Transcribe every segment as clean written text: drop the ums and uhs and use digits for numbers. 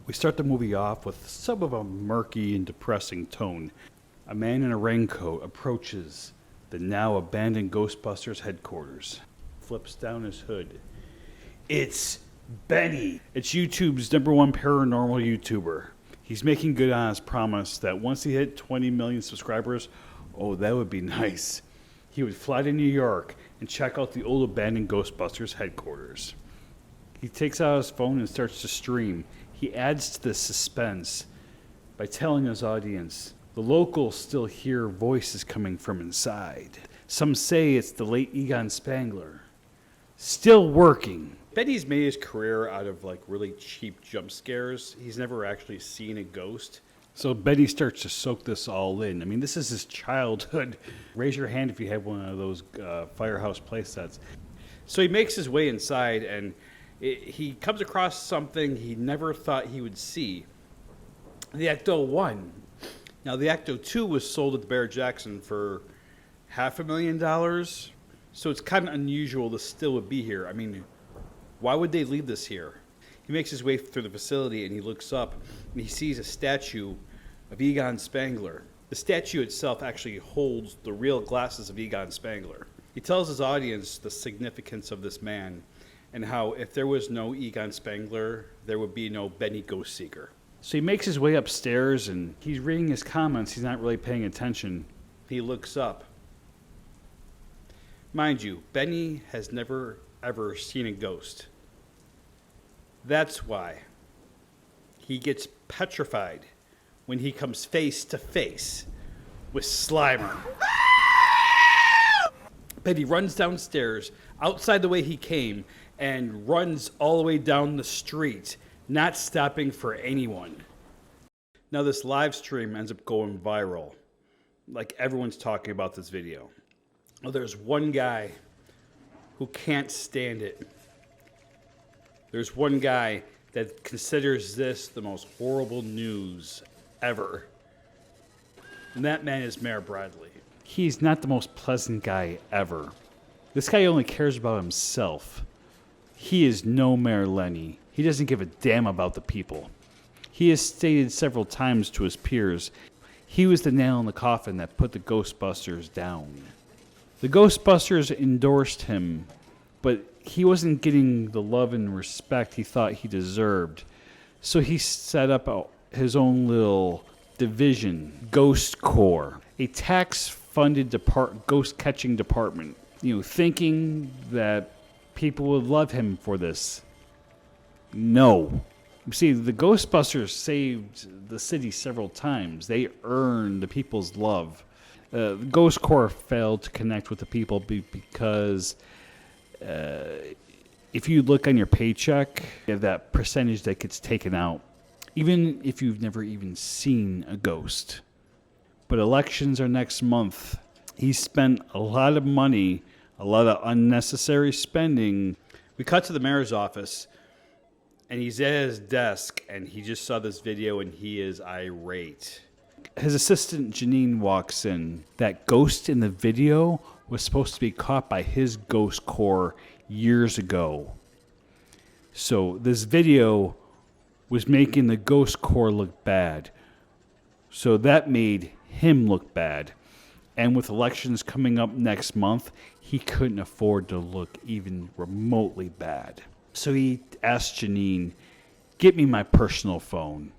We start the movie off with some of a murky and depressing tone. A man in a raincoat approaches the now abandoned Ghostbusters headquarters. Flips down his hood. It's Benny. It's YouTube's #1 paranormal YouTuber. He's making good on his promise that once he hit 20 million subscribers, oh, that would be nice. He would fly to New York and check out the old abandoned Ghostbusters headquarters. He takes out his phone and starts to stream. He adds to the suspense by telling his audience, the locals still hear voices coming from inside. Some say it's the late Egon Spangler. Still working. Benny's made his career out of like really cheap jump scares. He's never actually seen a ghost. So Benny starts to soak this all in. I mean, this is his childhood. Raise your hand if you have one of those Firehouse play sets. So he makes his way inside and he comes across something he never thought he would see. The Ecto 1. Now, the Ecto 2 was sold at the Barrett-Jackson for $500,000. So it's kind of unusual this still would be here. I mean, why would they leave this here? He makes his way through the facility and he looks up and he sees a statue of Egon Spangler. The statue itself actually holds the real glasses of Egon Spangler. He tells his audience the significance of this man and how if there was no Egon Spangler, there would be no Benny Ghost Seeker. So he makes his way upstairs and he's reading his comments. He's not really paying attention. He looks up. Mind you, Benny has never ever seen a ghost. That's why he gets petrified when he comes face to face with Slimer. Benny runs downstairs outside the way he came and runs all the way down the street, not stopping for anyone. Now this live stream ends up going viral. Like everyone's talking about this video. Well, there's one guy who can't stand it. There's one guy that considers this the most horrible news ever. And that man is Mayor Bradley. He's not the most pleasant guy ever. This guy only cares about himself. He is no Mayor Lenny. He doesn't give a damn about the people. He has stated several times to his peers, he was the nail in the coffin that put the Ghostbusters down. The Ghostbusters endorsed him, but he wasn't getting the love and respect he thought he deserved. So he set up his own little division, Ghost Corps, a tax-funded ghost-catching department, thinking that people would love him for this. No. See, the Ghostbusters saved the city several times. They earned the people's love. The Ghost Corps failed to connect with the people because if you look on your paycheck, you have that percentage that gets taken out, even if you've never even seen a ghost. But elections are next month. He spent a lot of money, a lot of unnecessary spending. We cut to the mayor's office, and he's at his desk, and he just saw this video, and he is irate. His assistant, Janine, walks in. That ghost in the video was supposed to be caught by his Ghost Corps years ago. So this video was making the Ghost Corps look bad. So that made him look bad. And with elections coming up next month, he couldn't afford to look even remotely bad. So he asked Janine, get me my personal phone.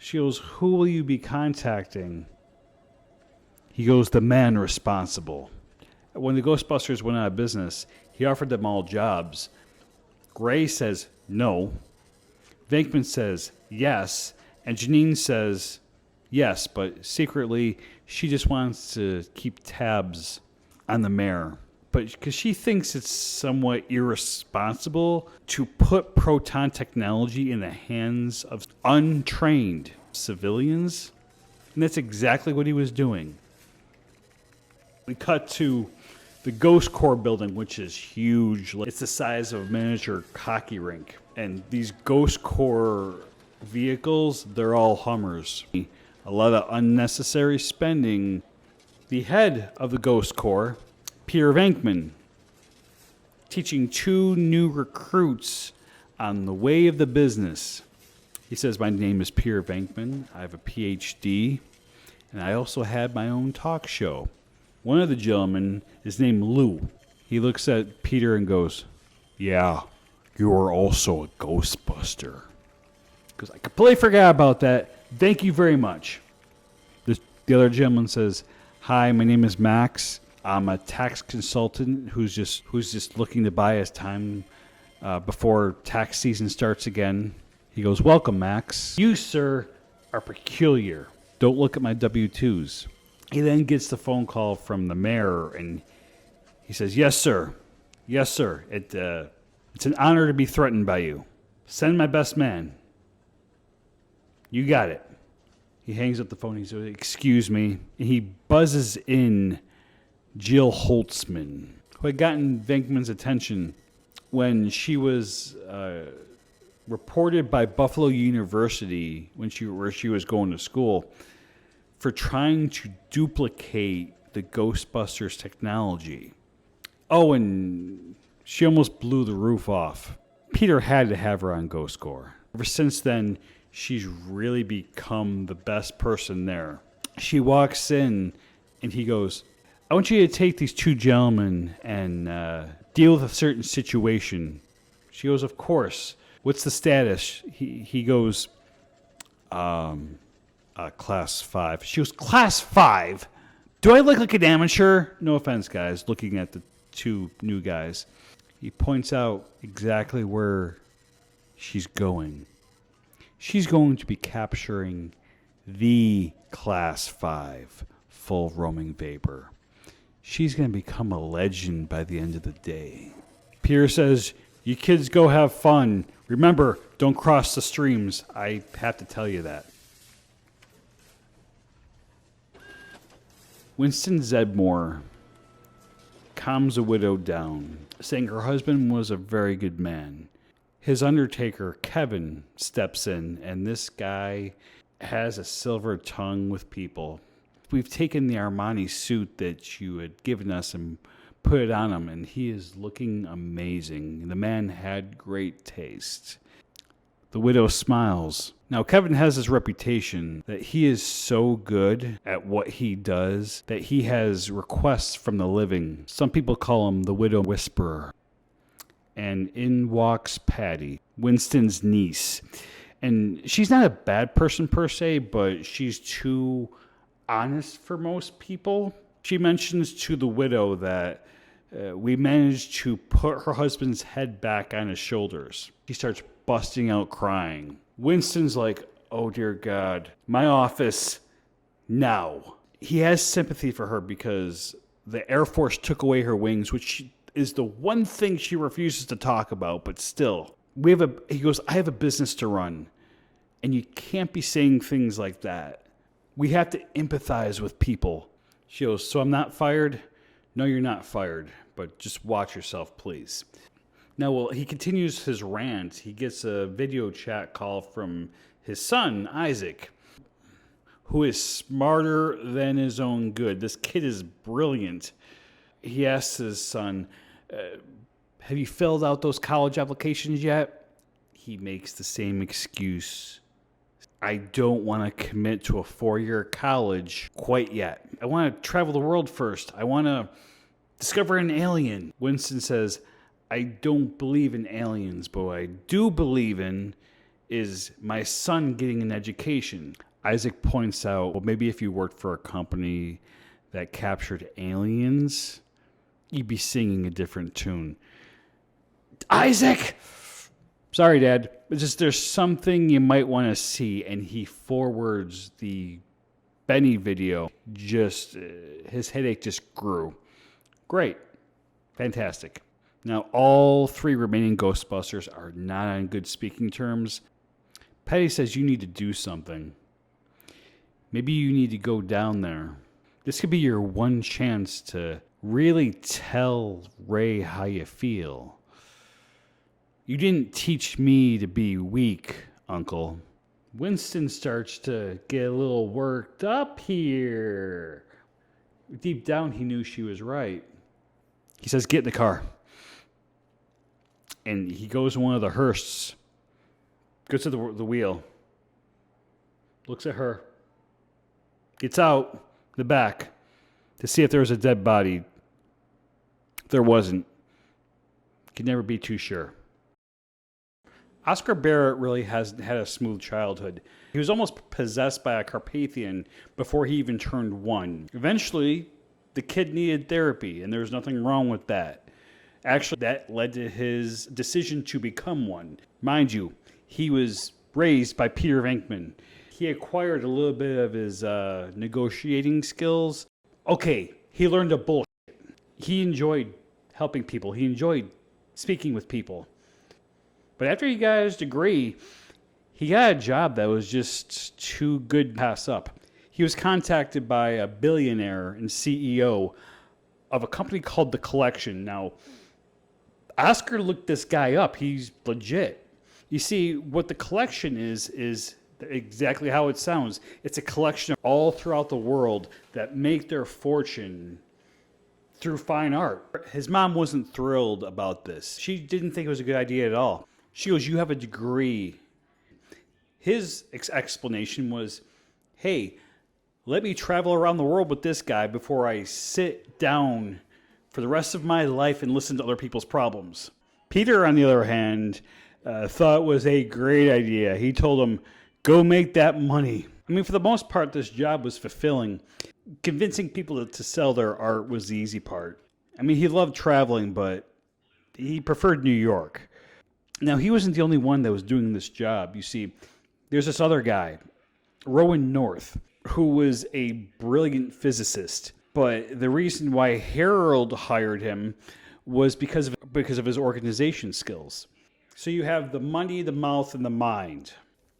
She goes, who will you be contacting? He goes, the man responsible. When the Ghostbusters went out of business, he offered them all jobs. Gray says no. Venkman says yes. And Janine says yes, but secretly she just wants to keep tabs on the mayor. But because she thinks it's somewhat irresponsible to put proton technology in the hands of untrained civilians. And that's exactly what he was doing. We cut to the Ghost Corps building, which is huge. It's the size of a miniature hockey rink. And these Ghost Corps vehicles, they're all Hummers. A lot of unnecessary spending. The head of the Ghost Corps, Peter Venkman, teaching 2 new recruits on the way of the business. He says, my name is Peter Venkman. I have a PhD, and I also had my own talk show. One of the gentlemen is named Lou. He looks at Peter and goes, yeah, you are also a Ghostbuster. He goes, I completely forgot about that. Thank you very much. The other gentleman says, hi, my name is Max. I'm a tax consultant who's just looking to buy us time before tax season starts again. He goes, welcome, Max. You, sir, are peculiar. Don't look at my W-2s. He then gets the phone call from the mayor, and he says, yes, sir. Yes, sir. It's an honor to be threatened by you. Send my best man. You got it. He hangs up the phone. He says, excuse me. And he buzzes in Jill Holtzman, who had gotten Venkman's attention when she was reported by Buffalo University where she was going to school for trying to duplicate the Ghostbusters technology. Oh, and she almost blew the roof off. Peter had to have her on Ghost Score. Ever since then, she's really become the best person there. She walks in, and he goes, I want you to take these two gentlemen and deal with a certain situation. She goes, of course. What's the status? He goes, class 5. She goes, class 5? Do I look like an amateur? No offense, guys, looking at the two new guys. He points out exactly where she's going. She's going to be capturing the class 5 full roaming vapor. She's going to become a legend by the end of the day. Peter says, you kids go have fun. Remember, don't cross the streams. I have to tell you that. Winston Zedmore calms a widow down, saying her husband was a very good man. His undertaker, Kevin, steps in, and this guy has a silver tongue with people. We've taken the Armani suit that you had given us and put it on him, and he is looking amazing. The man had great taste. The widow smiles. Now, Kevin has this reputation that he is so good at what he does that he has requests from the living. Some people call him the Widow Whisperer. And in walks Patty, Winston's niece. And she's not a bad person per se, but she's too honest for most people. She mentions to the widow that we managed to put her husband's head back on his shoulders. She starts busting out crying. Winston's like, oh dear God, my office now. He has sympathy for her because the Air Force took away her wings, which is the one thing she refuses to talk about, but still. He goes, I have a business to run, and you can't be saying things like that. We have to empathize with people. She goes, so I'm not fired? No, you're not fired, but just watch yourself, please. Now, well, he continues his rant. He gets a video chat call from his son, Isaac, who is smarter than his own good. This kid is brilliant. He asks his son, have you filled out those college applications yet? He makes the same excuse. I don't want to commit to a 4-year college quite yet. I want to travel the world first. I want to discover an alien. Winston says, I don't believe in aliens, but what I do believe in is my son getting an education. Isaac points out, well, maybe if you worked for a company that captured aliens, you'd be singing a different tune. Isaac! Sorry, Dad. It's just there's something you might want to see, and he forwards the Benny video. Just his headache just grew. Great. Fantastic. Now, all 3 remaining Ghostbusters are not on good speaking terms. Patty says you need to do something. Maybe you need to go down there. This could be your one chance to really tell Ray how you feel. You didn't teach me to be weak, Uncle. Winston starts to get a little worked up here. Deep down, he knew she was right. He says, get in the car. And he goes to one of the hearses, goes to the wheel. looks at her, gets out the back to see if there was a dead body. There wasn't. Could never be too sure. Oscar Barrett really hasn't had a smooth childhood. He was almost possessed by a Carpathian before he even turned 1. Eventually, the kid needed therapy, and there was nothing wrong with that. Actually, that led to his decision to become one. Mind you, he was raised by Peter Venkman. He acquired a little bit of his negotiating skills. Okay, he learned a bullshit. He enjoyed helping people. He enjoyed speaking with people. But after he got his degree, he got a job that was just too good to pass up. He was contacted by a billionaire and CEO of a company called The Collection. Now, Oscar looked this guy up. He's legit. You see, what The Collection is exactly how it sounds. It's a collection all throughout the world that make their fortune through fine art. His mom wasn't thrilled about this. She didn't think it was a good idea at all. She goes, "You have a degree." His explanation was, "Hey, let me travel around the world with this guy before I sit down for the rest of my life and listen to other people's problems." Peter, on the other hand, thought it was a great idea. He told him, "Go make that money." I mean, for the most part, this job was fulfilling. Convincing people to sell their art was the easy part. I mean, he loved traveling, but he preferred New York. Now, he wasn't the only one that was doing this job. You see, there's this other guy, Rowan North, who was a brilliant physicist. But the reason why Harold hired him was because of his organization skills. So you have the money, the mouth, and the mind.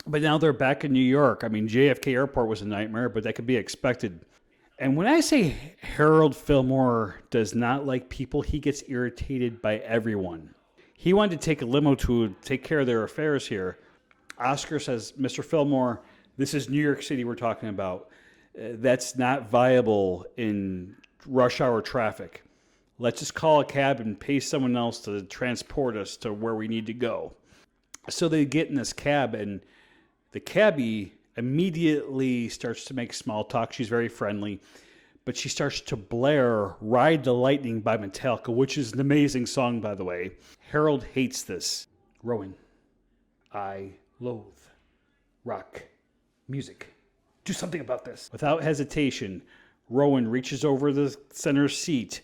But now they're back in New York. I mean, JFK Airport was a nightmare, but that could be expected. And when I say Harold Fillmore does not like people, he gets irritated by everyone. He wanted to take a limo to take care of their affairs here. Oscar says, "Mr. Fillmore, this is New York City we're talking about. That's not viable in rush hour traffic. Let's just call a cab and pay someone else to transport us to where we need to go." So they get in this cab, and the cabbie immediately starts to make small talk. She's very friendly, but she starts to blare "Ride the Lightning" by Metallica, which is an amazing song, by the way. Harold hates this. "Rowan, I loathe rock music. Do something about this." Without hesitation, Rowan reaches over the center seat,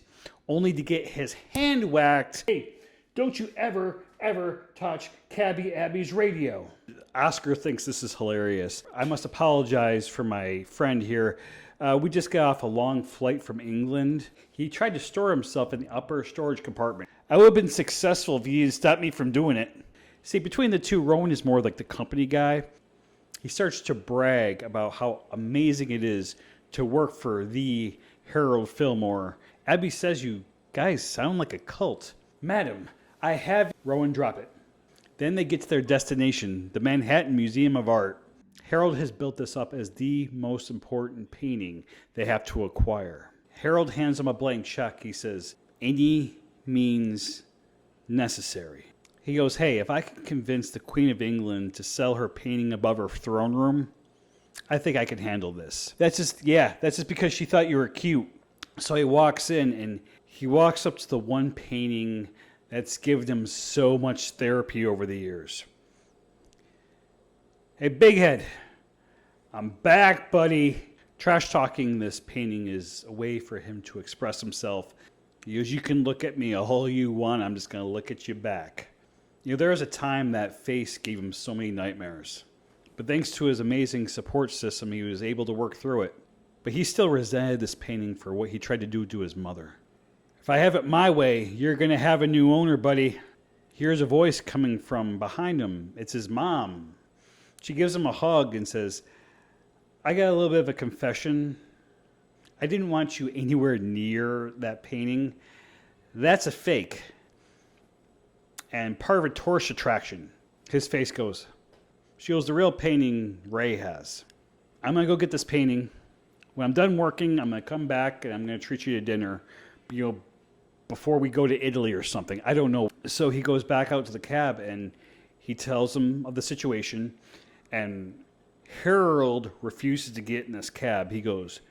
only to get his hand whacked. "Hey, don't you ever touch Cabbie Abby's radio." Oscar thinks this is hilarious. "I must apologize for my friend here. We just got off a long flight from England. He tried to store himself in the upper storage compartment. I would have been successful if he had stopped me from doing it." See, between the two, Rowan is more like the company guy. He starts to brag about how amazing it is to work for the Harold Fillmore. "Abby says you guys sound like a cult." "Madam, I have..." Rowan, drop it. Then they get to their destination, the Manhattan Museum of Art. Harold has built this up as the most important painting they have to acquire. Harold hands him a blank check. He says, "Any means necessary." He goes, "Hey, if I can convince the Queen of England to sell her painting above her throne room, I think I can handle this." That's just because she thought you were cute. So he walks in, and he walks up to the one painting that's given him so much therapy over the years. "Hey, Big Head, I'm back, buddy." Trash talking this painting is a way for him to express himself. He goes, "You can look at me all you want. I'm just going to look at you back." You know, there was a time that face gave him so many nightmares. But thanks to his amazing support system, he was able to work through it. But he still resented this painting for what he tried to do to his mother. "If I have it my way, you're going to have a new owner, buddy." Here's a voice coming from behind him. It's his mom. She gives him a hug and says, "I got a little bit of a confession. I didn't want you anywhere near that painting. That's a fake. And part of a tourist attraction." His face goes. She goes, "The real painting Ray has. I'm going to go get this painting. When I'm done working, I'm going to come back and I'm going to treat you to dinner. Before we go to Italy or something. I don't know." So he goes back out to the cab and he tells him of the situation. And Harold refuses to get in this cab. He goes,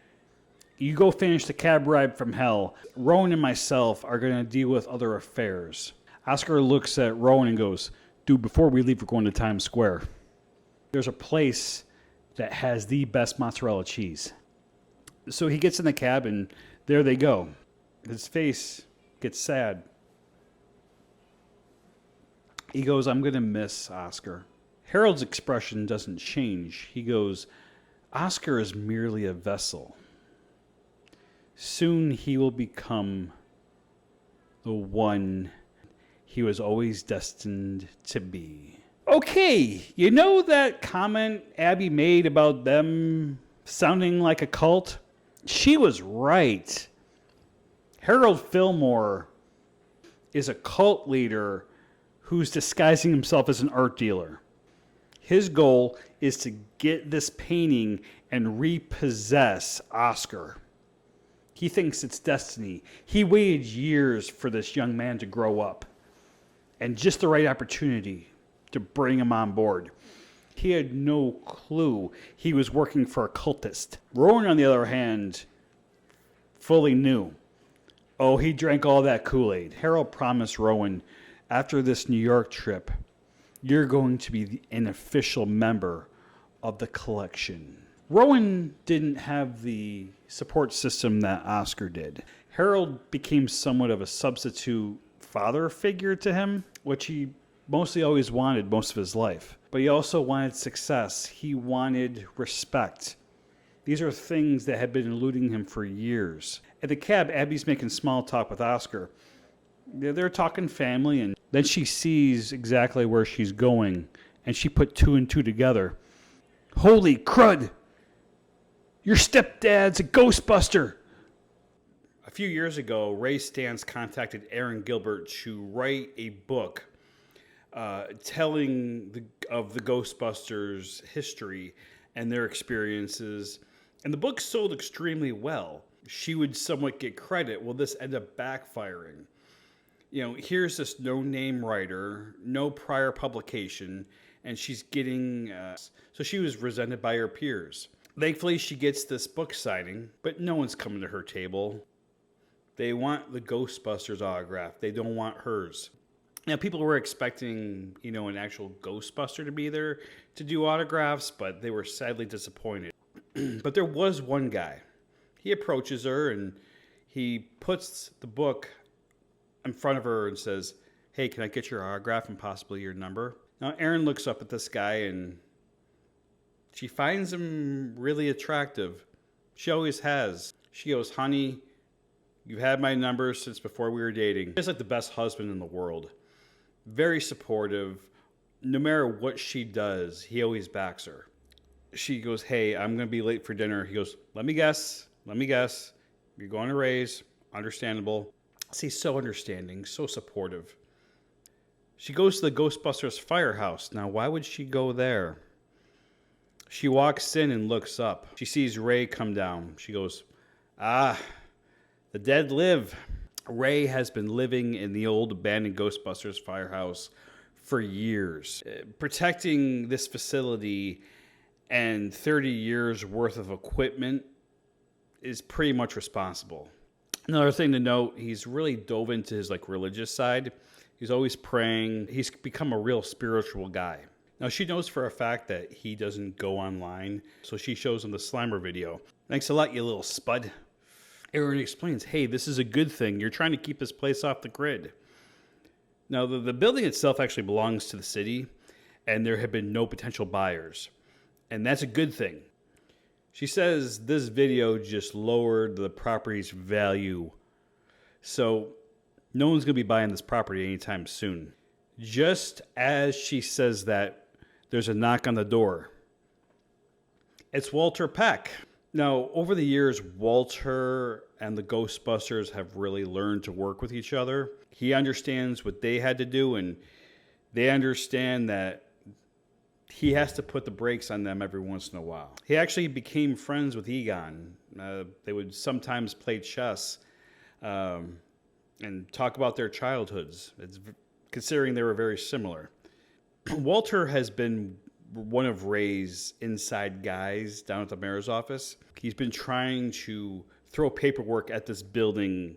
"You go finish the cab ride from hell. Rowan and myself are going to deal with other affairs." Oscar looks at Rowan and goes, "Dude, before we leave, we're going to Times Square. There's a place that has the best mozzarella cheese." So he gets in the cab, and there they go. His face gets sad. He goes, "I'm going to miss Oscar." Harold's expression doesn't change. He goes, "Oscar is merely a vessel. Soon he will become the one he was always destined to be." Okay, you know that comment Abby made about them sounding like a cult? She was right. Harold Fillmore is a cult leader who's disguising himself as an art dealer. His goal is to get this painting and repossess Oscar. He thinks it's destiny. He waited years for this young man to grow up, and just the right opportunity to bring him on board. He had no clue he was working for a cultist. Rowan, on the other hand, fully knew. Oh, he drank all that Kool-Aid. Harold promised Rowan, after this New York trip, you're going to be an official member of the collection. Rowan didn't have the support system that Oscar did. Harold became somewhat of a substitute father figure to him, which he mostly always wanted most of his life. But he also wanted success. He wanted respect. These are things that had been eluding him for years. At the cab, Abby's making small talk with Oscar. They're talking family, and then she sees exactly where she's going, and she put two and two together. "Holy crud! Your stepdad's a Ghostbuster!" A few years ago, Ray Stantz contacted Aaron Gilbert to write a book telling of the Ghostbusters' history and their experiences. And the book sold extremely well. She would somewhat get credit. Well, this ended up backfiring. You know, here's this no-name writer, no prior publication, and she's getting... so she was resented by her peers. Thankfully, she gets this book signing, but no one's coming to her table. They want the Ghostbusters autograph. They don't want hers. Now, people were expecting, an actual Ghostbuster to be there to do autographs, but they were sadly disappointed. But there was one guy. He approaches her, and he puts the book in front of her and says, "Hey, can I get your autograph and possibly your number?" Now, Erin looks up at this guy, and she finds him really attractive. She always has. She goes, "Honey, you've had my number since before we were dating." He's like the best husband in the world. Very supportive. No matter what she does, he always backs her. She goes, "Hey, I'm going to be late for dinner." He goes, Let me guess. You're going to Ray's. Understandable." See, so understanding, so supportive. She goes to the Ghostbusters firehouse. Now, why would she go there? She walks in and looks up. She sees Ray come down. She goes, "Ah, the dead live." Ray has been living in the old abandoned Ghostbusters firehouse for years, protecting this facility, and 30 years worth of equipment is pretty much responsible. Another thing to note, he's really dove into his religious side. He's always praying. He's become a real spiritual guy. Now, she knows for a fact that he doesn't go online, so she shows him the Slimer video. "Thanks a lot, you little spud." Aaron explains, "Hey, this is a good thing. You're trying to keep this place off the grid." Now, the building itself actually belongs to the city, and there have been no potential buyers. And that's a good thing. She says this video just lowered the property's value. So no one's going to be buying this property anytime soon. Just as she says that, there's a knock on the door. It's Walter Peck. Now, over the years, Walter and the Ghostbusters have really learned to work with each other. He understands what they had to do, and they understand that he has to put the brakes on them every once in a while. He actually became friends with Egon. They would sometimes play chess and talk about their childhoods, considering they were very similar. Walter has been one of Ray's inside guys down at the mayor's office. He's been trying to throw paperwork at this building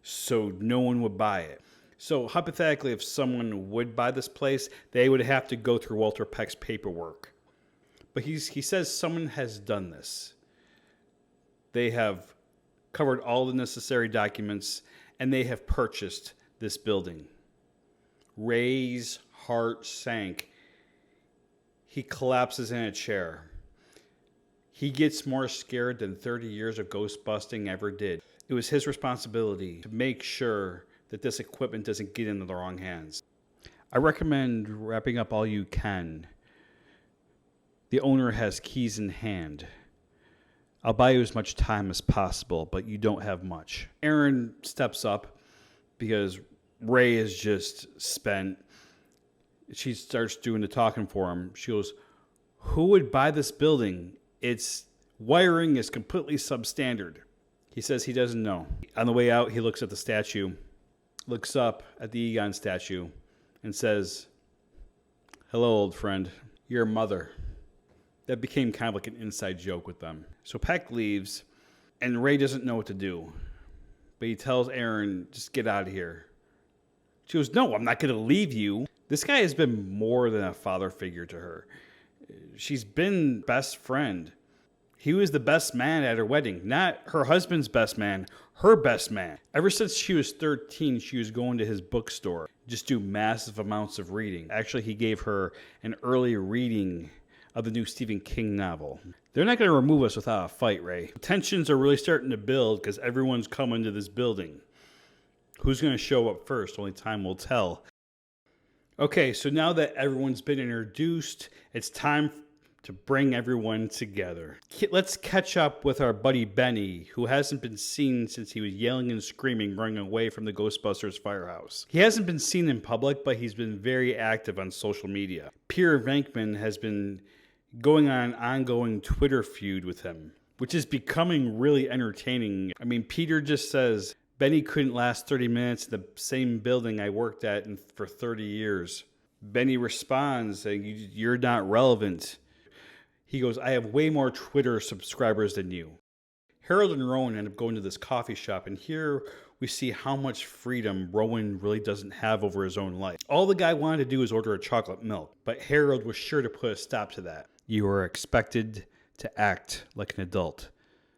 so no one would buy it. So hypothetically, if someone would buy this place, they would have to go through Walter Peck's paperwork. But he says someone has done this. They have covered all the necessary documents, and they have purchased this building. Ray's heart sank. He collapses in a chair. He gets more scared than 30 years of ghost busting ever did. It was his responsibility to make sure that this equipment doesn't get into the wrong hands. I recommend wrapping up all you can. The owner has keys in hand. I'll buy you as much time as possible, but you don't have much. Aaron steps up because Ray is just spent. She starts doing the talking for him. She goes, "Who would buy this building? Its wiring is completely substandard." He says he doesn't know. On the way out, he looks at the statue, looks up at the Egon statue, and says, "Hello, old friend. Your mother." That became kind of like an inside joke with them. So Peck leaves, and Ray doesn't know what to do. But he tells Aaron, "Just get out of here." She goes, "No, I'm not going to leave you." This guy has been more than a father figure to her. She's been best friend. He was the best man at her wedding, not her husband's best man, her best man. Ever since she was 13, she was going to his bookstore, just do massive amounts of reading. Actually, he gave her an early reading of the new Stephen King novel. They're not going to remove us without a fight, Ray. Tensions are really starting to build because everyone's coming to this building. Who's going to show up first? Only time will tell. Okay, so now that everyone's been introduced, it's time to bring everyone together. Let's catch up with our buddy Benny, who hasn't been seen since he was yelling and screaming running away from the Ghostbusters firehouse. He hasn't been seen in public, but he's been very active on social media. Peter Venkman has been going on an ongoing Twitter feud with him, which is becoming really entertaining. I mean, Peter just says, "Benny couldn't last 30 minutes in the same building I worked at for 30 years. Benny responds saying, "You're not relevant." He goes, "I have way more Twitter subscribers than you." Harold and Rowan end up going to this coffee shop, and here we see how much freedom Rowan really doesn't have over his own life. All the guy wanted to do was order a chocolate milk, but Harold was sure to put a stop to that. "You are expected to act like an adult,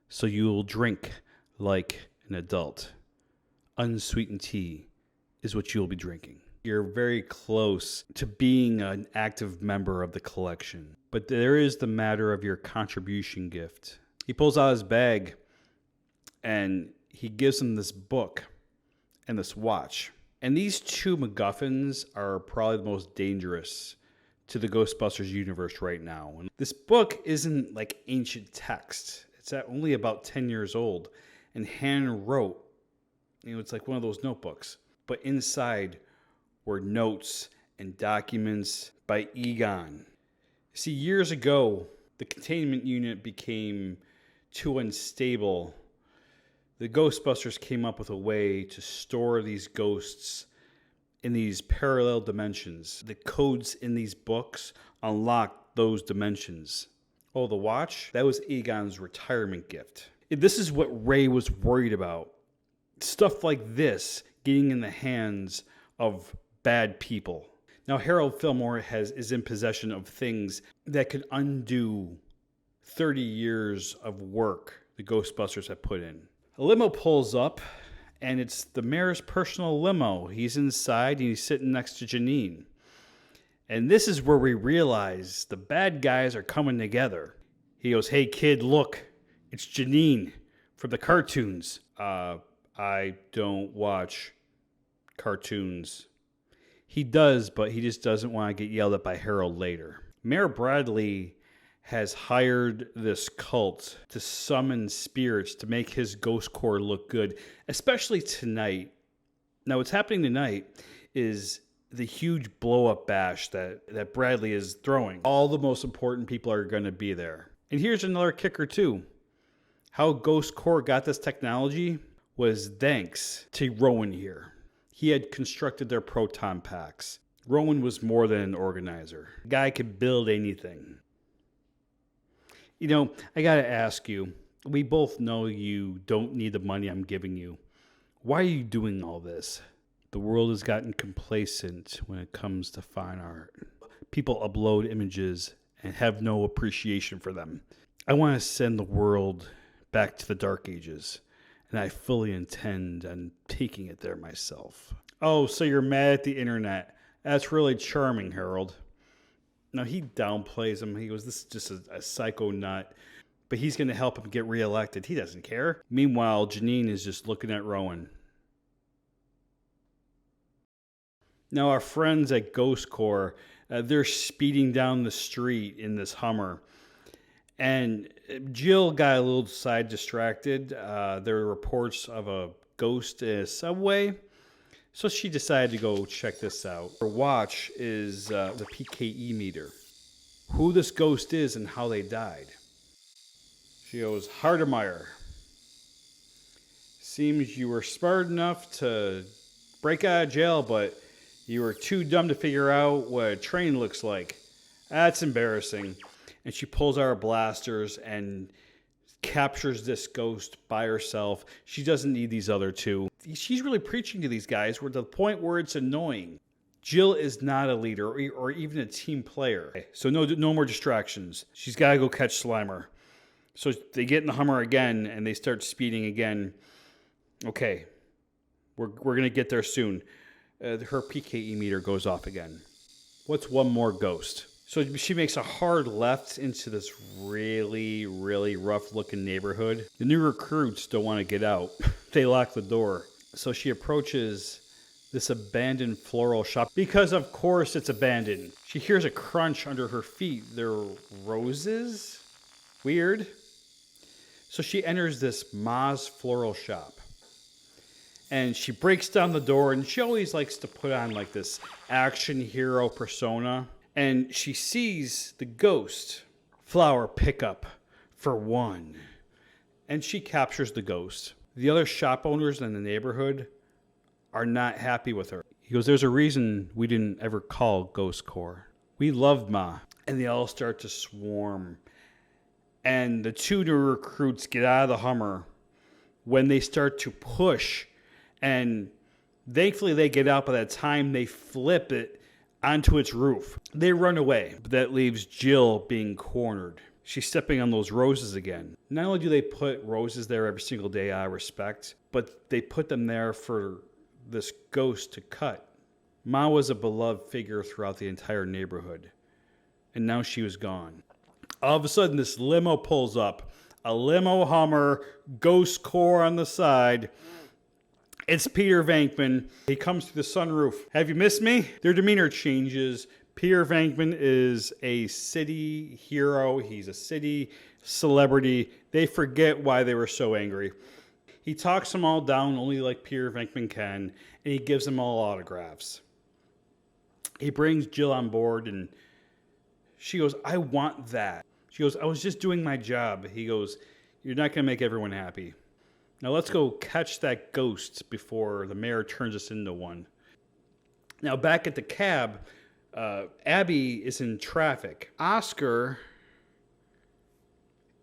so you will drink like an adult. Unsweetened tea is what you'll be drinking. You're very close to being an active member of the collection. But there is the matter of your contribution gift." He pulls out his bag and he gives him this book and this watch. And these two MacGuffins are probably the most dangerous to the Ghostbusters universe right now. And this book isn't like ancient text. It's only about 10 years old and hand wrote. It's like one of those notebooks. But inside were notes and documents by Egon. See, years ago, the containment unit became too unstable. The Ghostbusters came up with a way to store these ghosts in these parallel dimensions. The codes in these books unlock those dimensions. Oh, the watch? That was Egon's retirement gift. This is what Ray was worried about. Stuff like this getting in the hands of bad people. Now, Harold Fillmore is in possession of things that could undo 30 years of work the Ghostbusters have put in. A limo pulls up, and it's the mayor's personal limo. He's inside, and he's sitting next to Janine. And this is where we realize the bad guys are coming together. He goes, "Hey, kid, look. It's Janine from the cartoons." I don't watch cartoons. He does, but he just doesn't want to get yelled at by Harold later. Mayor Bradley has hired this cult to summon spirits to make his ghost corps look good, especially tonight. Now, what's happening tonight is the huge blow-up bash that Bradley is throwing. All the most important people are going to be there. And here's another kicker, too. How Ghost Corps got this technology was thanks to Rowan here. He had constructed their proton packs. Rowan was more than an organizer. The guy could build anything. You know, I gotta ask you, we both know you don't need the money I'm giving you. Why are you doing all this? The world has gotten complacent when it comes to fine art. People upload images and have no appreciation for them. I want to send the world back to the Dark Ages, and I fully intend on taking it there myself. Oh, so you're mad at the internet. That's really charming, Harold. Now, he downplays him. He goes, this is just a psycho nut. But he's going to help him get reelected. He doesn't care. Meanwhile, Janine is just looking at Rowan. Now, our friends at Ghost Corps, they're speeding down the street in this Hummer. And Jill got a little side distracted. There are reports of a ghost in a subway. So she decided to go check this out. Her watch is the PKE meter. Who this ghost is and how they died. She goes, Hardemeyer. Seems you were smart enough to break out of jail, but you were too dumb to figure out what a train looks like. That's embarrassing. And she pulls out her blasters and captures this ghost by herself. She doesn't need these other two. She's really preaching to these guys to the point where it's annoying. Jill is not a leader or even a team player. So no more distractions. She's got to go catch Slimer. So they get in the Hummer again and they start speeding again. Okay, we're going to get there soon. Her PKE meter goes off again. What's one more ghost? So she makes a hard left into this really, really rough-looking neighborhood. The new recruits don't want to get out. They lock the door. So she approaches this abandoned floral shop because, of course, it's abandoned. She hears a crunch under her feet. They're roses? Weird. So she enters this Ma's floral shop. And she breaks down the door, and she always likes to put on like this action hero persona. And she sees the ghost. Flower pickup for one. And she captures the ghost. The other shop owners in the neighborhood are not happy with her. He goes, there's a reason we didn't ever call Ghost Corps. We loved Ma. And they all start to swarm. And the two new recruits get out of the Hummer when they start to push. And thankfully they get out. By that time they flip it onto its roof. They run away, but that leaves Jill being cornered. She's stepping on those roses again. Not only do they put roses there every single day out of respect, but they put them there for this ghost to cut. Ma was a beloved figure throughout the entire neighborhood, and now she was gone. All of a sudden, this limo pulls up. A limo Hummer, Ghost Corps on the side. It's Peter Venkman. He comes through the sunroof. Have you missed me? Their demeanor changes. Peter Venkman is a city hero. He's a city celebrity. They forget why they were so angry. He talks them all down only like Peter Venkman can, and he gives them all autographs. He brings Jill on board, and she goes, I want that. She goes, I was just doing my job. He goes, you're not going to make everyone happy. Now let's go catch that ghost before the mayor turns us into one. Now back at the cab, Abby is in traffic. Oscar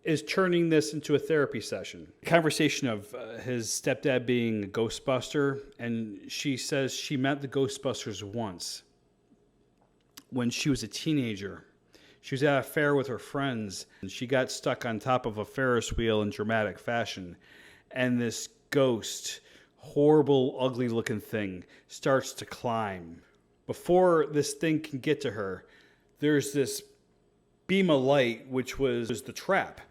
is turning this into a therapy session. A conversation of his stepdad being a Ghostbuster, and she says she met the Ghostbusters once when she was a teenager. She was at a fair with her friends, and she got stuck on top of a Ferris wheel in dramatic fashion. And this ghost, horrible, ugly-looking thing, starts to climb. Before this thing can get to her, there's this beam of light, which was the trap.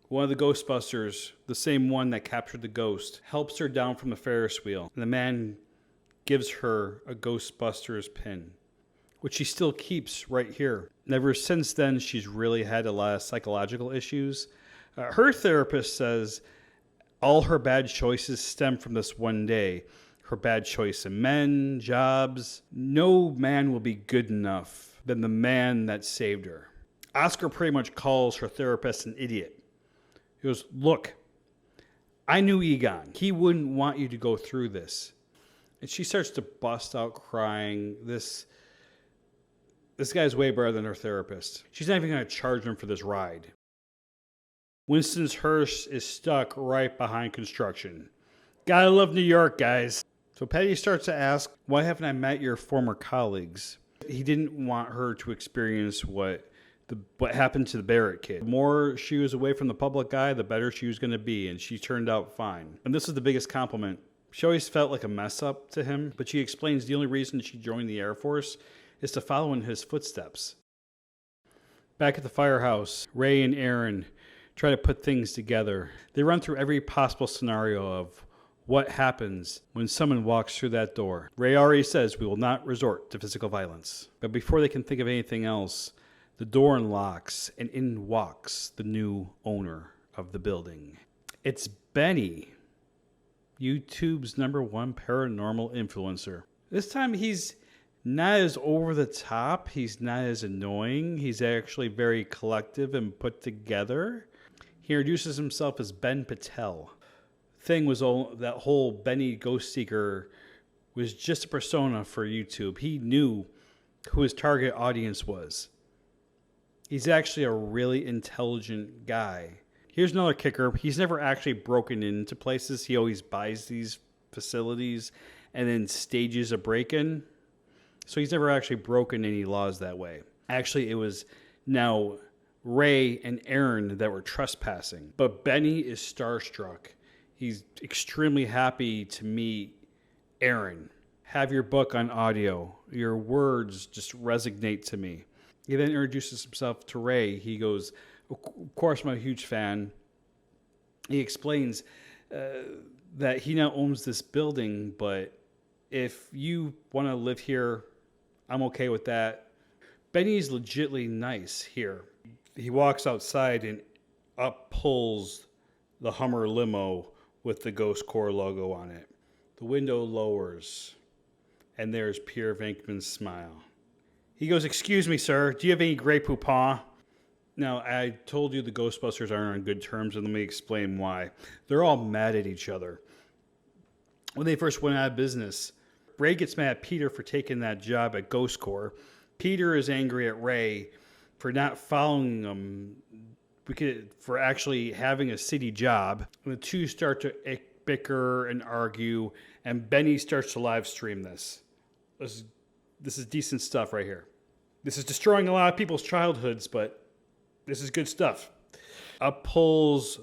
One of the Ghostbusters, the same one that captured the ghost, helps her down from the Ferris wheel. And the man gives her a Ghostbusters pin, which she still keeps right here. And ever since then, she's really had a lot of psychological issues. Her therapist says all her bad choices stem from this one day. Her bad choice in men, jobs. No man will be good enough than the man that saved her. Oscar pretty much calls her therapist an idiot. He goes, look, I knew Egon. He wouldn't want you to go through this. And she starts to bust out crying. This This guy's way better than her therapist. She's not even going to charge him for this ride. Winston's hearse is stuck right behind construction. Gotta love New York, guys. So Patty starts to ask, why haven't I met your former colleagues? He didn't want her to experience what happened to the Barrett kid. The more she was away from the public eye, the better she was going to be, and she turned out fine. And this is the biggest compliment. She always felt like a mess up to him, but she explains the only reason she joined the Air Force is to follow in his footsteps. Back at the firehouse, Ray and Aaron try to put things together. They run through every possible scenario of what happens when someone walks through that door. Ray already says we will not resort to physical violence. But before they can think of anything else, the door unlocks and in walks the new owner of the building. It's Benny, YouTube's #1 paranormal influencer. This time he's not as over the top. He's not as annoying. He's actually very collective and put together. He introduces himself as Ben Patel. Thing was that whole Benny Ghost Seeker was just a persona for YouTube. He knew who his target audience was. He's actually a really intelligent guy. Here's another kicker. He's never actually broken into places. He always buys these facilities and then stages a break-in. So he's never actually broken any laws that way. Actually, it was now Ray and Aaron that were trespassing. But Benny is starstruck. He's extremely happy to meet Aaron. Have your book on audio. Your words just resonate to me. He then introduces himself to Ray. He goes, of course, I'm a huge fan. He explains that he now owns this building, but if you want to live here, I'm okay with that. Benny's legitimately nice here. He walks outside and up pulls the Hummer limo with the Ghost Corps logo on it. The window lowers, and there's Peter Venkman's smile. He goes, excuse me, sir, do you have any Grey Poupon? Now, I told you the Ghostbusters aren't on good terms, and let me explain why. They're all mad at each other. When they first went out of business, Ray gets mad at Peter for taking that job at Ghost Corps. Peter is angry at Ray for not following him, for actually having a city job. And the two start to bicker and argue, and Benny starts to live stream this. This is decent stuff right here. This is destroying a lot of people's childhoods, but this is good stuff. Up pulls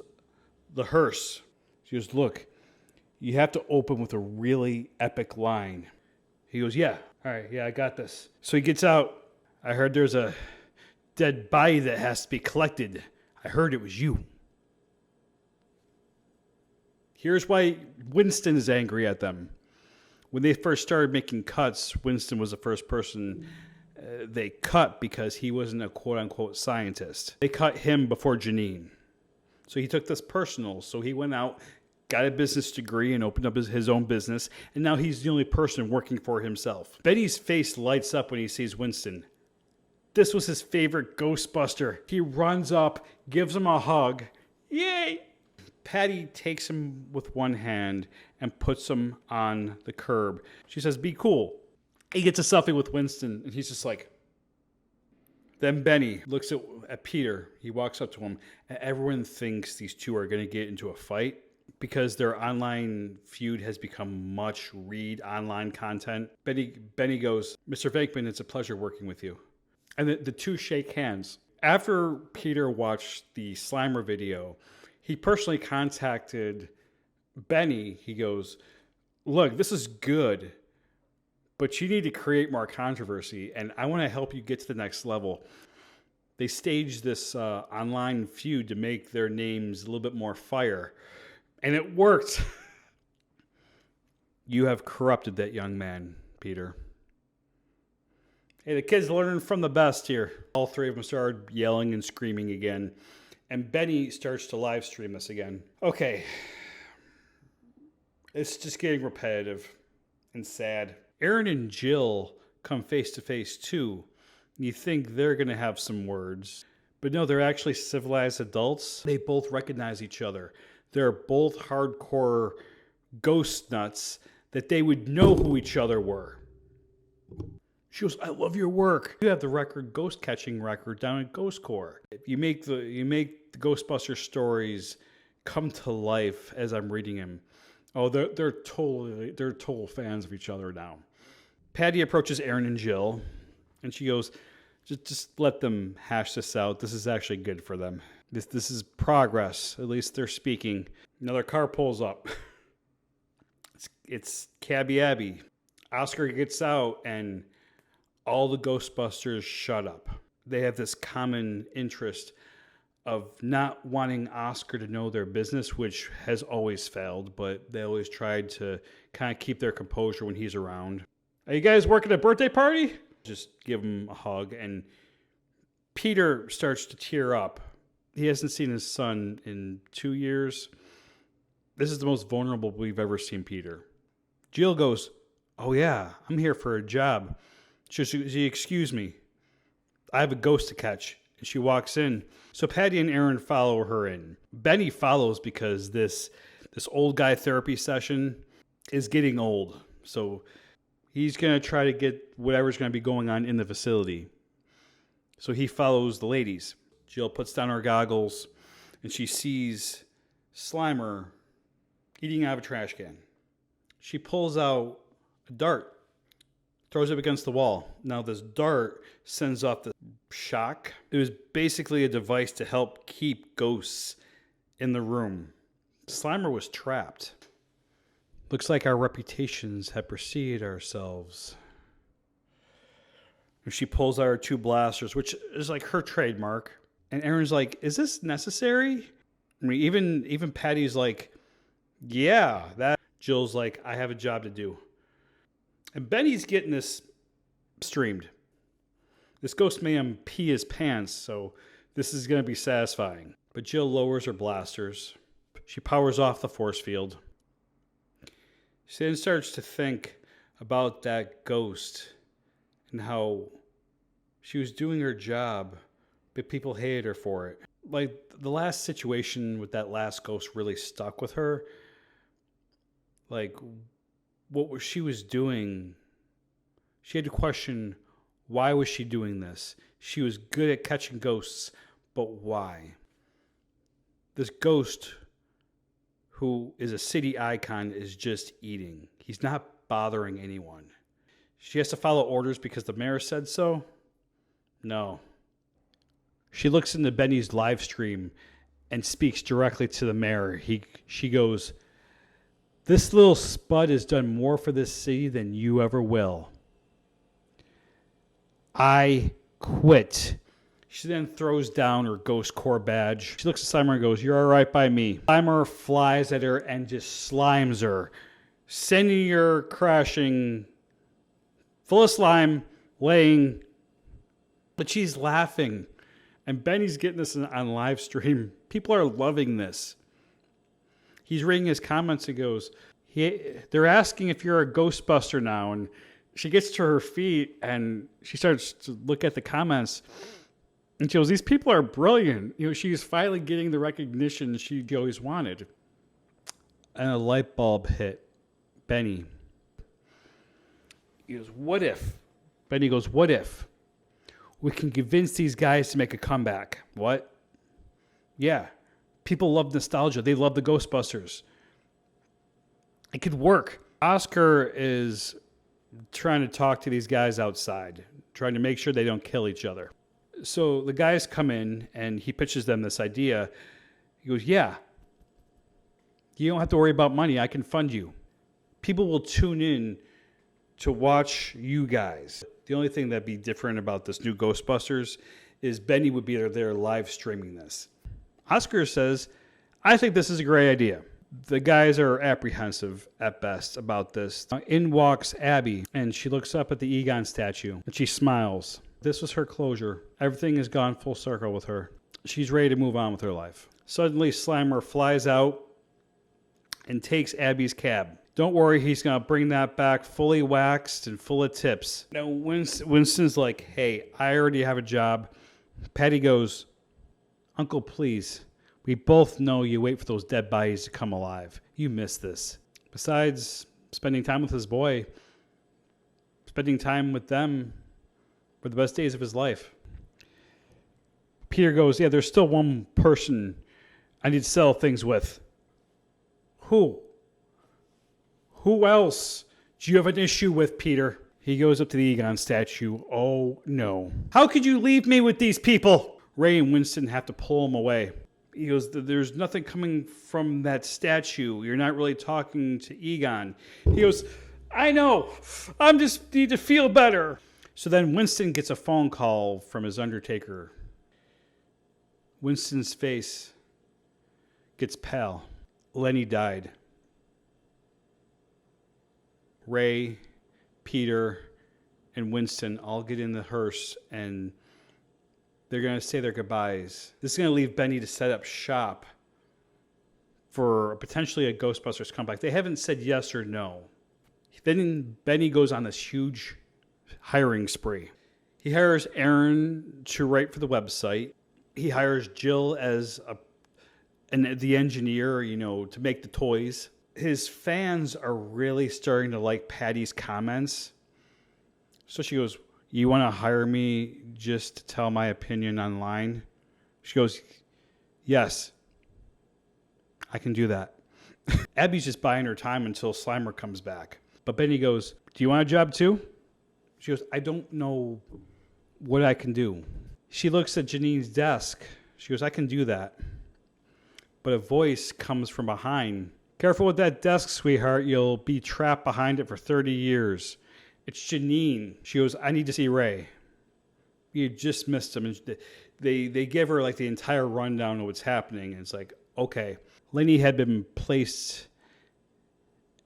the hearse. She goes, look, you have to open with a really epic line. He goes, yeah, all right, yeah, I got this. So he gets out. I heard there's a dead body that has to be collected. I heard it was you. Here's why Winston is angry at them. When they first started making cuts, Winston was the first person they cut because he wasn't a quote-unquote scientist. They cut him before Janine. So he took this personal. So he went out, got a business degree, and opened up his own business. And now he's the only person working for himself. Betty's face lights up when he sees Winston. This was his favorite Ghostbuster. He runs up, gives him a hug. Yay! Patty takes him with one hand and puts him on the curb. She says, be cool. He gets a selfie with Winston, and he's just like... Then Benny looks at Peter. He walks up to him, and everyone thinks these two are going to get into a fight because their online feud has become much read online content. Benny goes, Mr. Venkman, it's a pleasure working with you. And the two shake hands. After Peter watched the Slimer video, he personally contacted Benny. He goes, look, this is good, but you need to create more controversy, and I want to help you get to the next level. They staged this online feud to make their names a little bit more fire, and it worked. You have corrupted that young man, Peter. Hey, the kid's learning from the best here. All three of them started yelling and screaming again. And Benny starts to live stream this again. Okay. It's just getting repetitive and sad. Aaron and Jill come face to face too. You think they're going to have some words. But no, they're actually civilized adults. They both recognize each other. They're both hardcore ghost nuts that they would know who each other were. She goes, I love your work. You have the ghost catching record down at Ghost Corps. You make the Ghostbuster stories come to life as I'm reading them. Oh, they're total fans of each other now. Patty approaches Aaron and Jill, and she goes, just let them hash this out. This is actually good for them. This is progress. At least they're speaking. Another car pulls up. It's Cabby Abby. Oscar gets out, and all the Ghostbusters shut up. They have this common interest of not wanting Oscar to know their business, which has always failed, but they always tried to kind of keep their composure when he's around. Are you guys working a birthday party? Just give him a hug, and Peter starts to tear up. He hasn't seen his son in 2 years. This is the most vulnerable we've ever seen Peter. Jill goes, oh yeah, I'm here for a job. She excuse me. I have a ghost to catch. And she walks in. So Patty and Aaron follow her in. Benny follows because this old guy therapy session is getting old. So he's going to try to get whatever's going to be going on in the facility. So he follows the ladies. Jill puts down her goggles, and she sees Slimer eating out of a trash can. She pulls out a dart, throws it against the wall. Now this dart sends off the shock. It was basically a device to help keep ghosts in the room. Slimer was trapped. Looks like our reputations have preceded ourselves. She pulls out her 2 blasters, which is like her trademark. And Aaron's like, is this necessary? I mean, even Patty's like, yeah, that. Jill's like, I have a job to do. And Benny's getting this streamed. This ghost made him pee his pants, so this is going to be satisfying. But Jill lowers her blasters. She powers off the force field. She then starts to think about that ghost and how she was doing her job, but people hated her for it. Like, the last situation with that last ghost really stuck with her. Like, what she was doing, she had to question, why was she doing this? She was good at catching ghosts, but why? This ghost, who is a city icon, is just eating. He's not bothering anyone. She has to follow orders because the mayor said so? No. She looks into Benny's live stream and speaks directly to the mayor. She goes, this little spud has done more for this city than you ever will. I quit. She then throws down her Ghost Corps badge. She looks at Slimer and goes, you're all right by me. Slimer flies at her and just slimes her, sending her crashing, full of slime, laying. But she's laughing. And Benny's getting this on live stream. People are loving this. He's reading his comments and goes, they're asking if you're a Ghostbuster now. And she gets to her feet and she starts to look at the comments. And she goes, these people are brilliant. You know, she's finally getting the recognition she always wanted. And a light bulb hit Benny. He goes, what if? Benny goes, what if we can convince these guys to make a comeback? What? Yeah. People love nostalgia. They love the Ghostbusters. It could work. Oscar is trying to talk to these guys outside, trying to make sure they don't kill each other. So the guys come in, and he pitches them this idea. He goes, yeah, you don't have to worry about money. I can fund you. People will tune in to watch you guys. The only thing that'd be different about this new Ghostbusters is Benny would be there live streaming this. Oscar says, I think this is a great idea. The guys are apprehensive at best about this. In walks Abby, and she looks up at the Egon statue, and she smiles. This was her closure. Everything has gone full circle with her. She's ready to move on with her life. Suddenly, Slimer flies out and takes Abby's cab. Don't worry, he's going to bring that back fully waxed and full of tips. Now, Winston's like, hey, I already have a job. Patty goes, Uncle, please. We both know you wait for those dead bodies to come alive. You miss this. Besides spending time with his boy, spending time with them were the best days of his life. Peter goes, yeah, there's still one person I need to settle things with. Who? Who else do you have an issue with, Peter? He goes up to the Egon statue. Oh, no. How could you leave me with these people? Ray and Winston have to pull him away. He goes, there's nothing coming from that statue. You're not really talking to Egon. He goes, I know. I'm just need to feel better. So then Winston gets a phone call from his undertaker. Winston's face gets pale. Lenny died. Ray, Peter, and Winston all get in the hearse, and they're going to say their goodbyes. This is going to leave Benny to set up shop for potentially a Ghostbusters comeback. They haven't said yes or no. Then Benny goes on this huge hiring spree. He hires Aaron to write for the website. He hires Jill as the engineer, to make the toys. His fans are really starting to like Patty's comments. So she goes, you want to hire me just to tell my opinion online? She goes, yes, I can do that. Abby's just buying her time until Slimer comes back. But Benny goes, do you want a job too? She goes, I don't know what I can do. She looks at Janine's desk. She goes, I can do that. But a voice comes from behind. Careful with that desk, sweetheart. You'll be trapped behind it for 30 years. It's Janine. She goes, I need to see Ray. You just missed him. And they give her like the entire rundown of what's happening. And it's like, okay. Lenny had been placed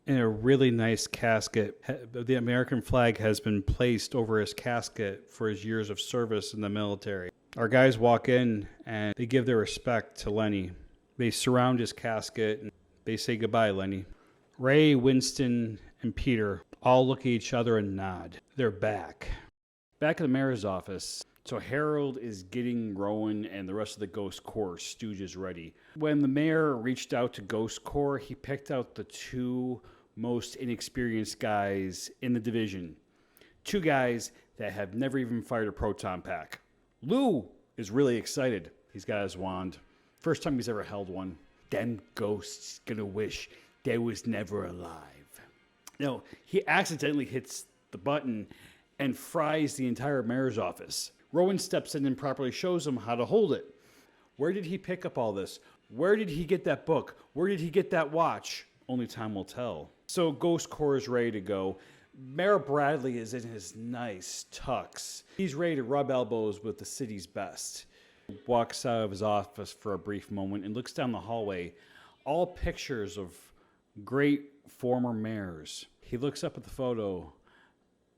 in a really nice casket. The American flag has been placed over his casket for his years of service in the military. Our guys walk in and they give their respect to Lenny. They surround his casket and they say goodbye, Lenny. Ray, Winston, and Peter all look at each other and nod. They're back. Back at the mayor's office. So Harold is getting Rowan and the rest of the Ghost Corps stooges ready. When the mayor reached out to Ghost Corps, he picked out the two most inexperienced guys in the division. Two guys that have never even fired a proton pack. Lou is really excited. He's got his wand. First time he's ever held one. Them ghosts gonna wish they was never alive. No, he accidentally hits the button and fries the entire mayor's office. Rowan steps in and properly shows him how to hold it. Where did he pick up all this? Where did he get that book? Where did he get that watch? Only time will tell. So Ghost Corps is ready to go. Mayor Bradley is in his nice tux. He's ready to rub elbows with the city's best. He walks out of his office for a brief moment and looks down the hallway. All pictures of great former mayors. He looks up at the photo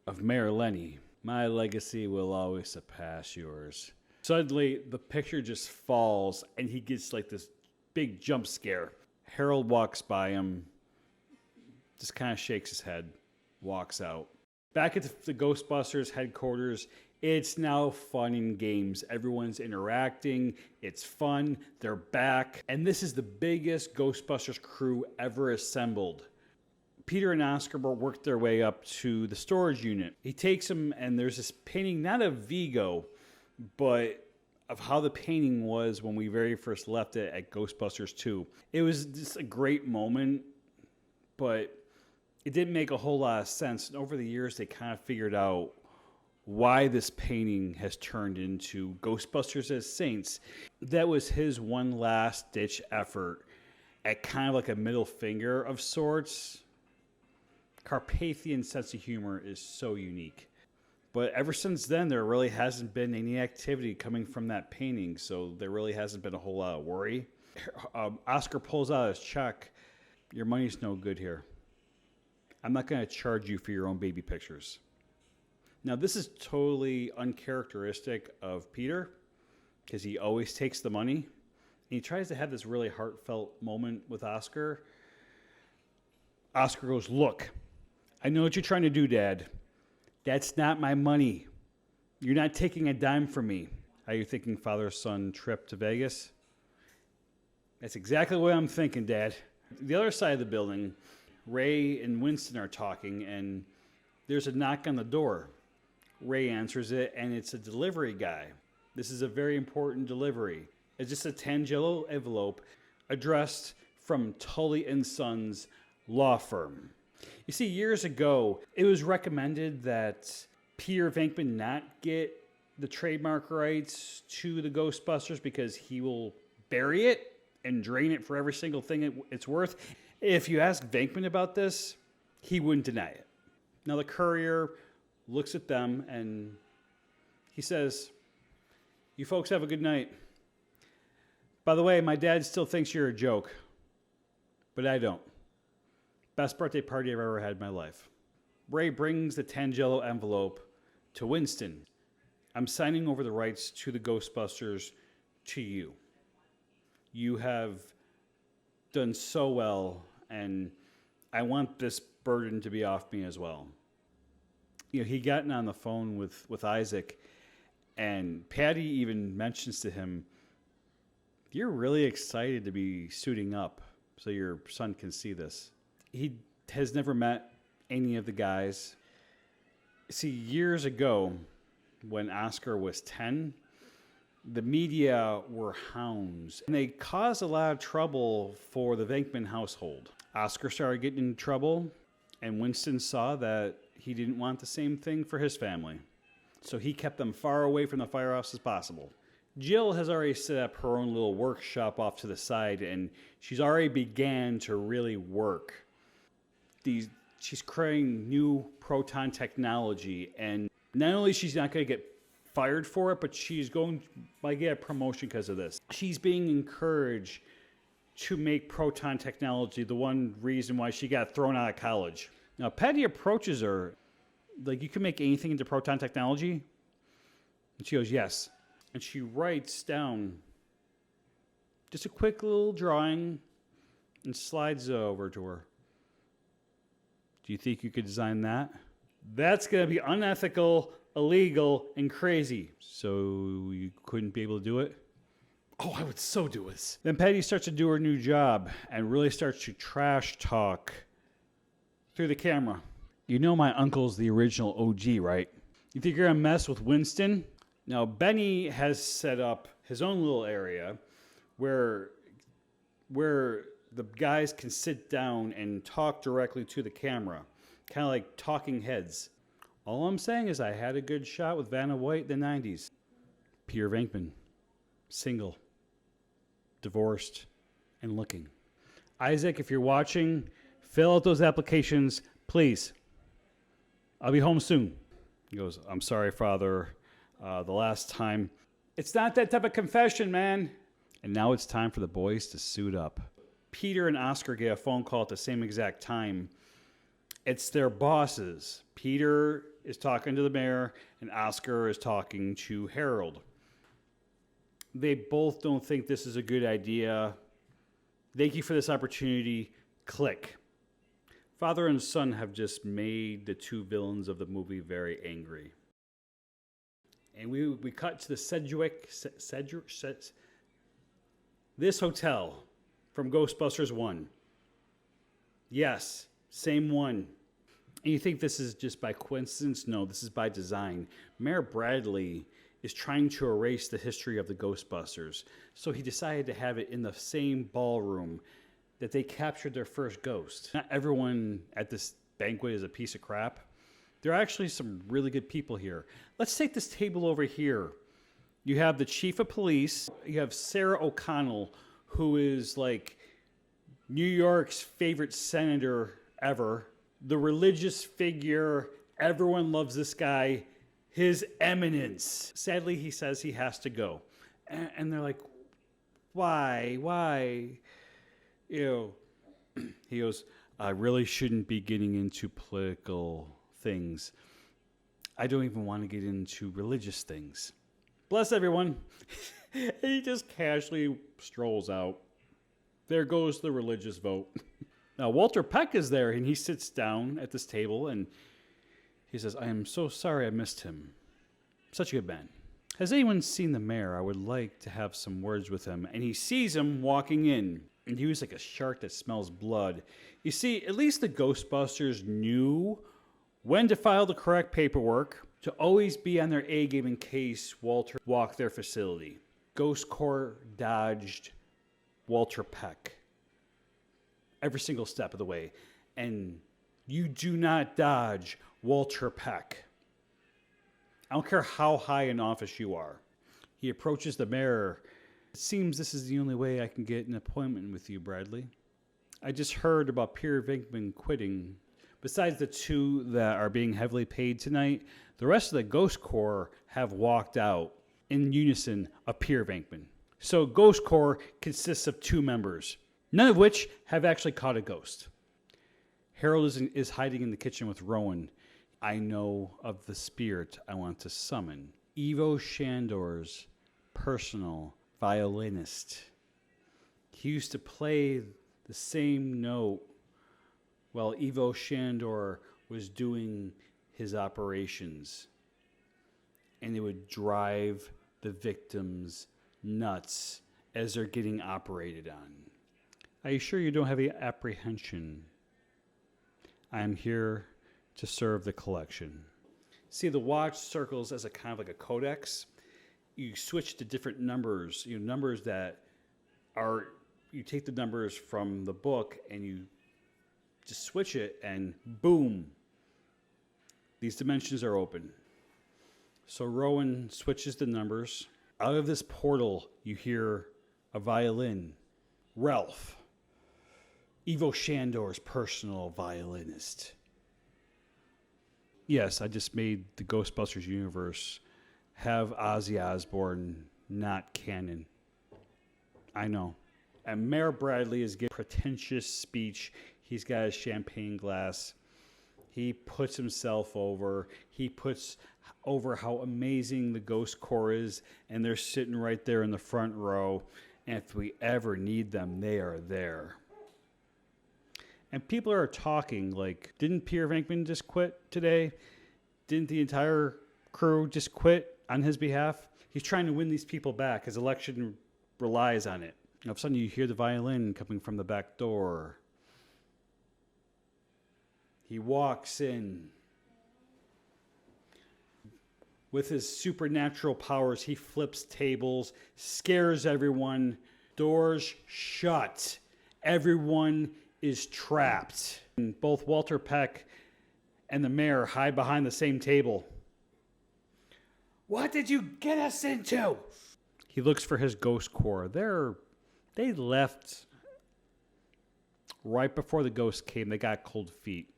of Mayor Lenny. My legacy will always surpass yours. Suddenly, the picture just falls and he gets like this big jump scare. Harold walks by him, just kind of shakes his head, walks out. Back at the Ghostbusters headquarters, it's now fun and games. Everyone's interacting. It's fun. They're back. And this is the biggest Ghostbusters crew ever assembled. Peter and Oscar work their way up to the storage unit. He takes them, and there's this painting, not of Vigo, but of how the painting was when we very first left it at Ghostbusters 2. It was just a great moment, but it didn't make a whole lot of sense. And over the years, they kind of figured out why this painting has turned into Ghostbusters as Saints. That was his one last ditch effort at kind of like a middle finger of sorts. Carpathian sense of humor is so unique. But ever since then, there really hasn't been any activity coming from that painting, so there really hasn't been a whole lot of worry. Oscar pulls out his check. Your money's no good here. I'm not going to charge you for your own baby pictures. Now, this is totally uncharacteristic of Peter, because he always takes the money. And he tries to have this really heartfelt moment with Oscar. Oscar goes, look, I know what you're trying to do, Dad. That's not my money. You're not taking a dime from me. Are you thinking father-son trip to Vegas? That's exactly what I'm thinking, Dad. The other side of the building, Ray and Winston are talking, and there's a knock on the door. Ray answers it, and it's a delivery guy. This is a very important delivery. It's just a Tangelo envelope addressed from Tully and Sons law firm. You see, years ago, it was recommended that Peter Venkman not get the trademark rights to the Ghostbusters because he will bury it and drain it for every single thing it's worth. If you ask Venkman about this, he wouldn't deny it. Now the courier looks at them and he says, "You folks have a good night. By the way, my dad still thinks you're a joke, but I don't. Best birthday party I've ever had in my life." Ray brings the Tangelo envelope to Winston. "I'm signing over the rights to the Ghostbusters to you. You have done so well, and I want this burden to be off me as well." You know, he gotten on the phone with Isaac, and Patty even mentions to him, "You're really excited to be suiting up so your son can see this." He has never met any of the guys. See, years ago, when Oscar was 10, the media were hounds, and they caused a lot of trouble for the Venkman household. Oscar started getting in trouble, and Winston saw that he didn't want the same thing for his family. So he kept them far away from the firehouse as possible. Jill has already set up her own little workshop off to the side, and she's already began to really work. She's creating new proton technology, and not only she's not going to get fired for it, but she's going to get a promotion because of this. She's being encouraged to make proton technology the one reason why she got thrown out of college. Now, Patty approaches her, like, "You can make anything into proton technology?" And she goes, "Yes." And she writes down just a quick little drawing and slides it over to her. "Do you think you could design that?" "That's going to be unethical, illegal, and crazy." "So you couldn't be able to do it?" "Oh, I would so do this." Then Patty starts to do her new job and really starts to trash talk through the camera. "You know my uncle's the original OG, right? You think you're going to mess with Winston?" Now, Benny has set up his own little area where the guys can sit down and talk directly to the camera, kind of like talking heads. "All I'm saying is I had a good shot with Vanna White in the 90s. Peter Venkman, single, divorced, and looking. Isaac, if you're watching, fill out those applications, please. I'll be home soon." He goes, "I'm sorry, Father. The last time." "It's not that type of confession, man." And now it's time for the boys to suit up. Peter and Oscar get a phone call at the same exact time. It's their bosses. Peter is talking to the mayor, and Oscar is talking to Harold. They both don't think this is a good idea. "Thank you for this opportunity." Click. Father and son have just made the two villains of the movie very angry. And we cut to the Sedgwick, this hotel from Ghostbusters 1. Yes, same one. And you think this is just by coincidence? No, this is by design. Mayor Bradley is trying to erase the history of the Ghostbusters, so he decided to have it in the same ballroom that they captured their first ghost. Not everyone at this banquet is a piece of crap. There are actually some really good people here. Let's take this table over here. You have the chief of police. You have Sarah O'Connell, who is like New York's favorite senator ever. The religious figure. Everyone loves this guy. His Eminence. Sadly, he says he has to go. And they're like, "Why? Why?" You know, he goes, "I really shouldn't be getting into political things. I don't even want to get into religious things. Bless everyone." He just casually strolls out. There goes the religious vote. Now, Walter Peck is there, and he sits down at this table, and he says, "I am so sorry I missed him. Such a good man. Has anyone seen the mayor? I would like to have some words with him." And he sees him walking in, and he was like a shark that smells blood. You see, at least the Ghostbusters knew when to file the correct paperwork, to always be on their A game in case Walter walked their facility. Ghost Corps dodged Walter Peck every single step of the way. And you do not dodge Walter Peck. I don't care how high in office you are. He approaches the mayor. It seems this is the only way I can get an appointment with you, Bradley. I just heard about Peter Venkman quitting. Besides the two that are being heavily paid tonight, the rest of the Ghost Corps have walked out in unison of Peter Venkman. So Ghost Corps consists of 2 members, none of which have actually caught a ghost. Harold is hiding in the kitchen with Rowan. I know of the spirit I want to summon. Ivo Shandor's personal violinist. He used to play the same note while Ivo Shandor was doing his operations. And it would drive the victims nuts as they're getting operated on. Are you sure you don't have any apprehension? I am here to serve the collection. See, the watch circles as a kind of like a codex. You switch to different numbers, numbers that are, you take the numbers from the book and you just switch it and boom, these dimensions are open. So Rowan switches the numbers. Out of this portal, you hear a violin. Ralph, Ivo Shandor's personal violinist. Yes, I just made the Ghostbusters universe have Ozzy Osbourne not canon. I know. And Mayor Bradley is giving a pretentious speech. He's got his champagne glass. He puts himself over. He puts over how amazing the Ghost Corps is, and they're sitting right there in the front row. And if we ever need them, they are there. And people are talking like, didn't Peter Venkman just quit today? Didn't the entire crew just quit on his behalf? He's trying to win these people back. His election relies on it. And all of a sudden you hear the violin coming from the back door. He walks in. With his supernatural powers, he flips tables, scares everyone. Doors shut. Everyone is trapped. And both Walter Peck and the mayor hide behind the same table. What did you get us into? He looks for his Ghost Corps. They left right before the ghost came. They got cold feet.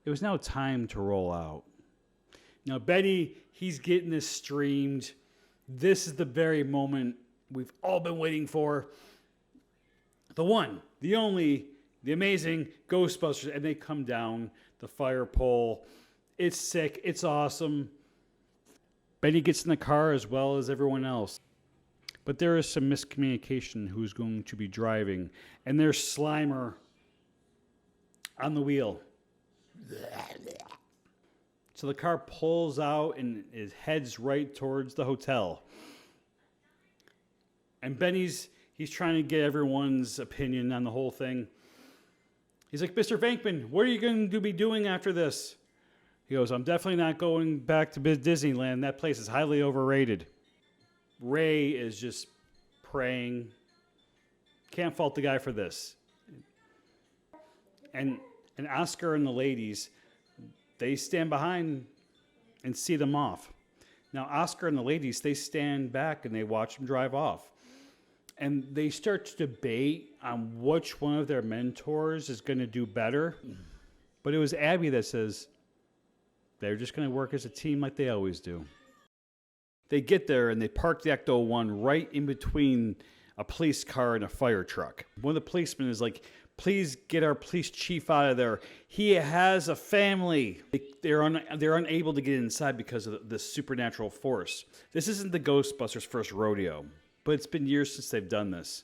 It was now time to roll out. Now, Benny, he's getting this streamed. This is the very moment we've all been waiting for. The one, the only, the amazing Ghostbusters. And they come down the fire pole. It's sick. It's awesome. Benny gets in the car as well as everyone else. But there is some miscommunication who's going to be driving. And there's Slimer on the wheel. So the car pulls out and it heads right towards the hotel. And Benny's trying to get everyone's opinion on the whole thing. He's like, Mr. Venkman, what are you going to be doing after this? He goes, I'm definitely not going back to Disneyland. That place is highly overrated. Ray is just praying. Can't fault the guy for this. And Oscar and the ladies, they stand behind and see them off. Now, Oscar and the ladies, they stand back and they watch them drive off. And they start to debate on which one of their mentors is going to do better. But it was Abby that says, they're just going to work as a team like they always do. They get there and they park the Ecto-1 right in between a police car and a fire truck. One of the policemen is like, please get our police chief out of there. He has a family. They're unable to get inside because of the supernatural force. This isn't the Ghostbusters' first rodeo, but it's been years since they've done this.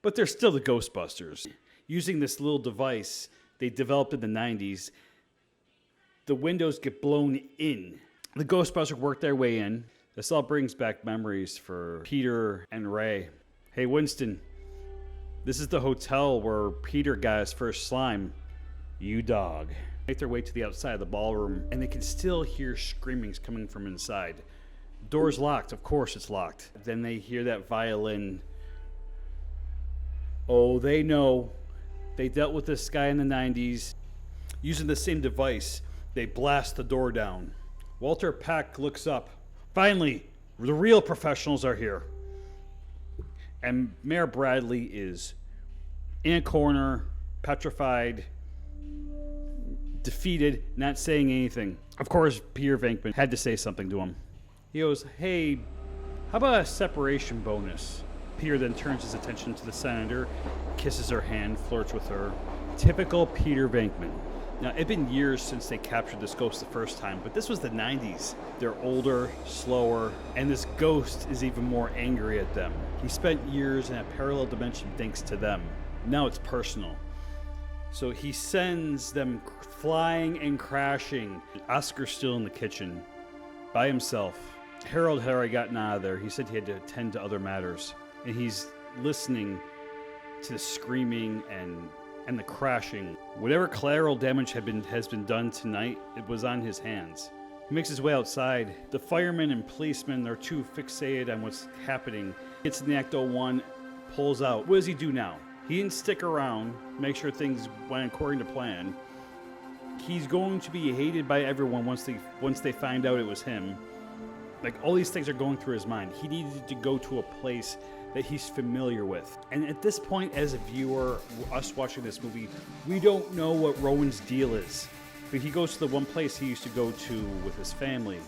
But they're still the Ghostbusters. Using this little device they developed in the 90s, the windows get blown in. The Ghostbusters work their way in. This all brings back memories for Peter and Ray. Hey, Winston, this is the hotel where Peter got his first slime. You dog. Make their way to the outside of the ballroom, and they can still hear screamings coming from inside. Door's locked. Of course it's locked. Then they hear that violin. Oh, they know. They dealt with this guy in the 90s. Using the same device, they blast the door down. Walter Peck looks up. Finally, the real professionals are here. And Mayor Bradley is in a corner, petrified, defeated, not saying anything. Of course, Peter Venkman had to say something to him. He goes, hey, how about a separation bonus? Peter then turns his attention to the senator, kisses her hand, flirts with her. Typical Peter Venkman. Now, it'd been years since they captured this ghost the first time, but this was the 90s. They're older, slower, and this ghost is even more angry at them. He spent years in a parallel dimension thanks to them. Now it's personal. So he sends them flying and crashing. Oscar's still in the kitchen by himself. Harold had already gotten out of there. He said he had to attend to other matters. And he's listening to the screaming and the crashing. Whatever collateral damage has been done tonight, it was on his hands. He makes his way outside. The firemen and policemen, they're too fixated on what's happening. Gets in the Act 01, pulls out. What does he do now? He didn't stick around, make sure things went according to plan. He's going to be hated by everyone once they find out it was him. Like, all these things are going through his mind. He needed to go to a place that he's familiar with. And at this point, as a viewer, us watching this movie, we don't know what Rowan's deal is. But he goes to the one place he used to go to with his family.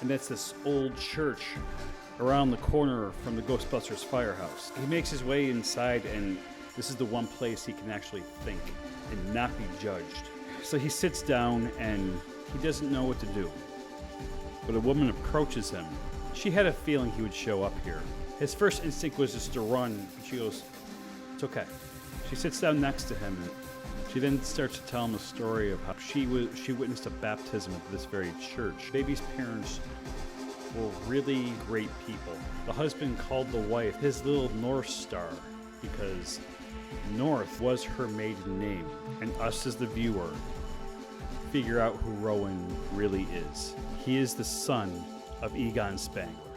And that's this old church around the corner from the Ghostbusters firehouse. He makes his way inside, and this is the one place he can actually think and not be judged. So he sits down, and he doesn't know what to do. But a woman approaches him. She had a feeling he would show up here. His first instinct was just to run. She goes, it's okay. She sits down next to him. She then starts to tell him a story of how she witnessed a baptism at this very church. Baby's parents were really great people. The husband called the wife his little North Star because North was her maiden name. And us as the viewer figure out who Rowan really is. He is the son of Egon Spengler.